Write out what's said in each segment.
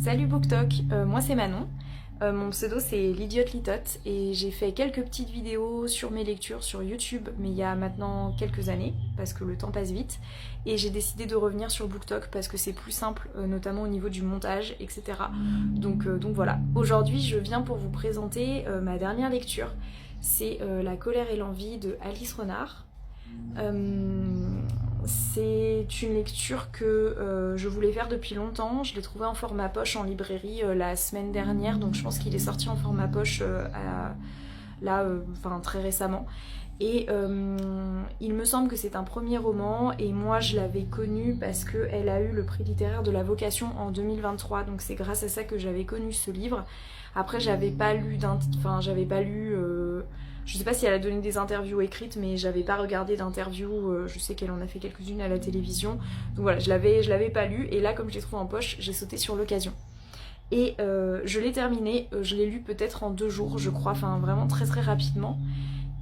Salut BookTok, moi c'est Manon, mon pseudo c'est l'idiote litote et j'ai fait quelques petites vidéos sur mes lectures sur YouTube mais il y a maintenant quelques années parce que le temps passe vite et j'ai décidé de revenir sur BookTok parce que c'est plus simple notamment au niveau du montage etc. Donc voilà, aujourd'hui je viens pour vous présenter ma dernière lecture, c'est La colère et l'envie de Alice Renard. C'est une lecture que je voulais faire depuis longtemps. Je l'ai trouvé en format poche en librairie la semaine dernière, donc je pense qu'il est sorti en format poche très récemment. Et il me semble que c'est un premier roman, et moi je l'avais connu parce qu'elle a eu le prix littéraire de la Vocation en 2023, donc c'est grâce à ça que j'avais connu ce livre. Après j'avais pas lu je sais pas si elle a donné des interviews écrites, mais j'avais pas regardé d'interviews, je sais qu'elle en a fait quelques-unes à la télévision. Donc voilà, je l'avais pas lu, et là comme je l'ai trouvé en poche, j'ai sauté sur l'occasion. Et je l'ai terminé, je l'ai lu peut-être en 2 jours, je crois, enfin vraiment très très rapidement.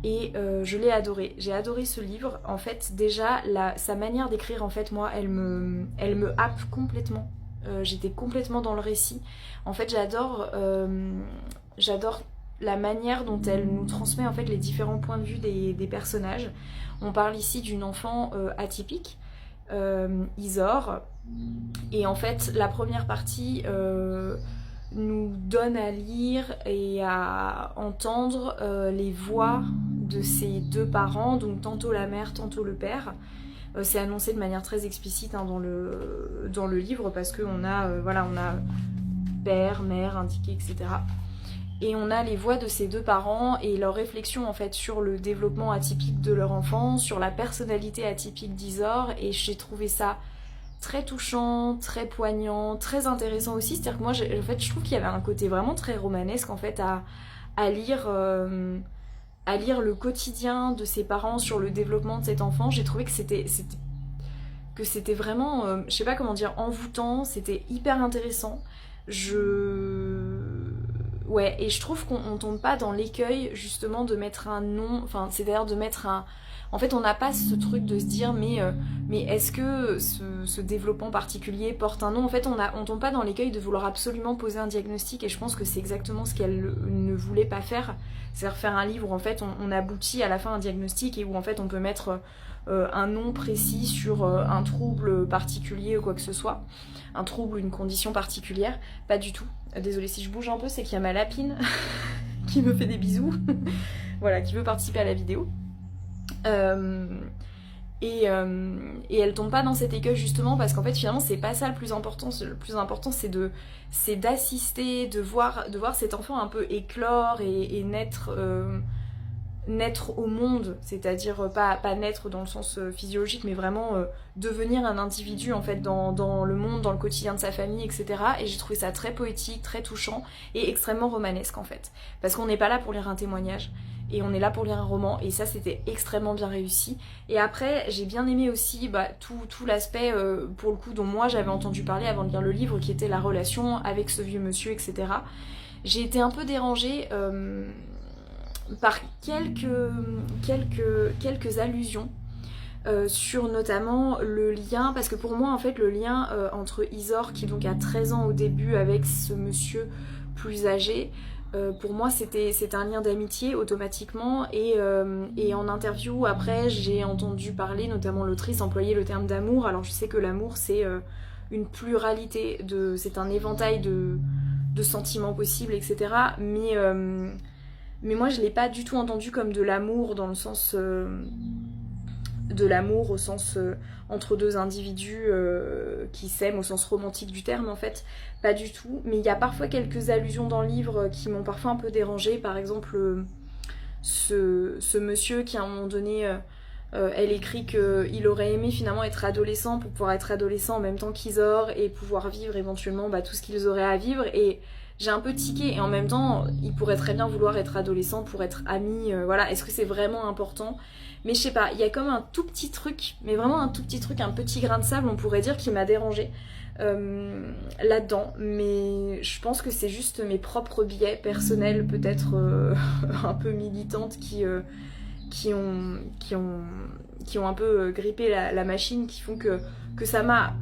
Et je l'ai adoré, j'ai adoré ce livre. En fait déjà, sa manière d'écrire, en fait moi, elle me happe complètement. J'étais complètement dans le récit. En fait j'adore la manière dont elle nous transmet en fait les différents points de vue des personnages. On parle ici d'une enfant atypique, Isor, et en fait la première partie nous donne à lire et à entendre les voix de ses 2 parents, donc tantôt la mère, tantôt le père. C'est annoncé de manière très explicite dans le livre parce qu'on a, on a père, mère indiqué, etc. Et on a les voix de ces 2 parents et leurs réflexions en fait sur le développement atypique de leur enfant, sur la personnalité atypique d'Isor, et j'ai trouvé ça très touchant, très poignant, très intéressant aussi. C'est-à-dire que moi, je trouve qu'il y avait un côté vraiment très romanesque en fait à lire le quotidien de ses parents sur le développement de cet enfant. J'ai trouvé que c'était vraiment, je sais pas comment dire, envoûtant, c'était hyper intéressant. Ouais, et je trouve qu'on tombe pas dans l'écueil justement de mettre un nom, enfin c'est-à-dire de mettre un... En fait on n'a pas ce truc de se dire mais est-ce que ce développement particulier porte un nom. En fait on tombe pas dans l'écueil de vouloir absolument poser un diagnostic, et je pense que c'est exactement ce qu'elle ne voulait pas faire. C'est-à-dire faire un livre où en fait on aboutit à la fin à un diagnostic et où en fait on peut mettre un nom précis sur un trouble particulier ou quoi que ce soit, un trouble ou une condition particulière. Pas du tout. Désolée si je bouge un peu, c'est qu'il y a ma lapine qui me fait des bisous, voilà, qui veut participer à la vidéo. Et elle tombe pas dans cet écueil justement parce qu'en fait finalement c'est pas ça le plus important. Le plus important c'est d'assister, de voir cet enfant un peu éclore et naître au monde, c'est-à-dire pas naître dans le sens physiologique, mais vraiment devenir un individu en fait dans le monde, dans le quotidien de sa famille, etc. Et j'ai trouvé ça très poétique, très touchant et extrêmement romanesque en fait. Parce qu'on n'est pas là pour lire un témoignage, et on est là pour lire un roman, et ça c'était extrêmement bien réussi. Et après j'ai bien aimé aussi tout l'aspect pour le coup dont moi j'avais entendu parler avant de lire le livre, qui était la relation avec ce vieux monsieur, etc. J'ai été un peu dérangée par quelques allusions sur notamment le lien, parce que pour moi en fait le lien entre Isor, qui donc a 13 ans au début, avec ce monsieur plus âgé, pour moi c'était un lien d'amitié automatiquement, et en interview après j'ai entendu parler, notamment l'autrice employer le terme d'amour. Alors je sais que l'amour c'est une pluralité, c'est un éventail de sentiments possibles, etc. Mais moi je l'ai pas du tout entendu comme de l'amour dans le sens de l'amour au sens entre 2 individus qui s'aiment au sens romantique du terme en fait, pas du tout. Mais il y a parfois quelques allusions dans le livre qui m'ont parfois un peu dérangée. Par exemple ce monsieur qui à un moment donné elle écrit qu'il aurait aimé finalement être adolescent pour pouvoir être adolescent en même temps qu'Isor et pouvoir vivre éventuellement tout ce qu'ils auraient à vivre. Et j'ai un peu tiqué, et en même temps il pourrait très bien vouloir être adolescent pour être ami, voilà, est-ce que c'est vraiment important? Mais je sais pas, il y a comme un tout petit truc, mais vraiment un tout petit truc, un petit grain de sable on pourrait dire, qui m'a dérangée là-dedans. Mais je pense que c'est juste mes propres biais personnels, peut-être un peu militantes, qui ont un peu grippé la machine, qui font que ça m'a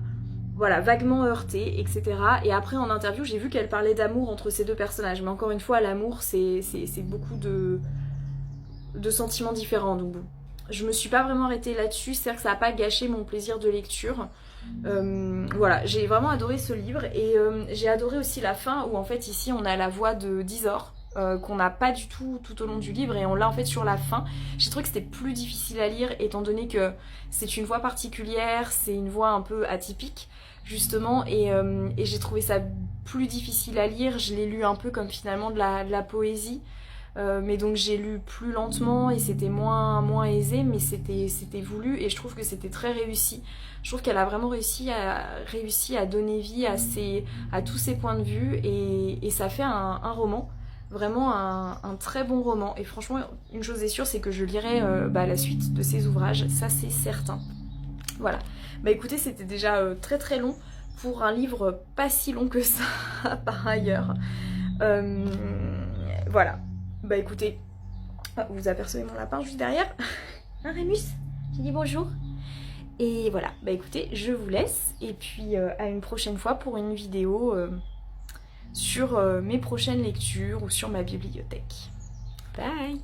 voilà, vaguement heurtée, etc. Et après en interview, j'ai vu qu'elle parlait d'amour entre ces deux personnages. Mais encore une fois, l'amour, c'est beaucoup de sentiments différents. Donc bon, je me suis pas vraiment arrêtée là-dessus, c'est-à-dire que ça n'a pas gâché mon plaisir de lecture. Voilà, j'ai vraiment adoré ce livre et j'ai adoré aussi la fin où en fait ici on a la voix de d'Isor. Qu'on n'a pas du tout au long du livre et on l'a en fait sur la fin. J'ai trouvé que c'était plus difficile à lire étant donné que c'est une voix particulière, c'est une voix un peu atypique justement et j'ai trouvé ça plus difficile à lire. Je l'ai lu un peu comme finalement de la poésie. Mais donc j'ai lu plus lentement et c'était moins aisé, mais c'était voulu et je trouve que c'était très réussi. Je trouve qu'elle a vraiment réussi à donner vie à tous ses points de vue et ça fait un roman, vraiment un très bon roman. Et franchement, une chose est sûre, c'est que je lirai la suite de ses ouvrages, ça c'est certain. Voilà, bah écoutez, c'était déjà très très long pour un livre pas si long que ça par ailleurs. Voilà. Bah écoutez, vous apercevez mon lapin juste derrière. Hein Rémus? Tu dis bonjour. Et voilà, bah écoutez, je vous laisse. Et puis à une prochaine fois pour une vidéo sur mes prochaines lectures ou sur ma bibliothèque. Bye!